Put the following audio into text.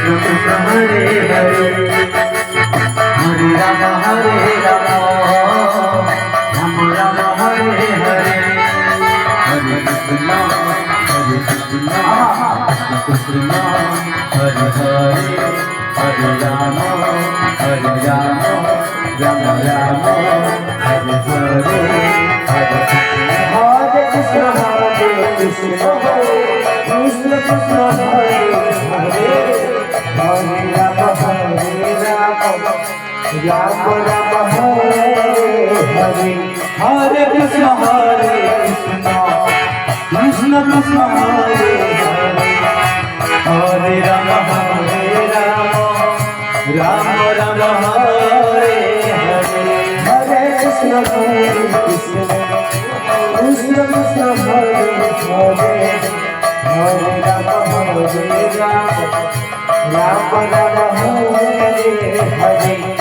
Krishna Hare Hare Hare Ram Ram Ram Hare Hare Hare Krishna Krishna Krishna Hare Hare Hare Ram Ram Ram Hare Hare Hare Krishna Krishna Krishna Krishna Hare Hare Hare Ram Ram Ram Hare Hare Hare Krishna Krishna Krishna Hare Hare Hare Ram Ram Ram Hare Hare Hare Krishna Krishna Krishna Krishna Hare Hare Hare Ram Ram Ram Hare Hare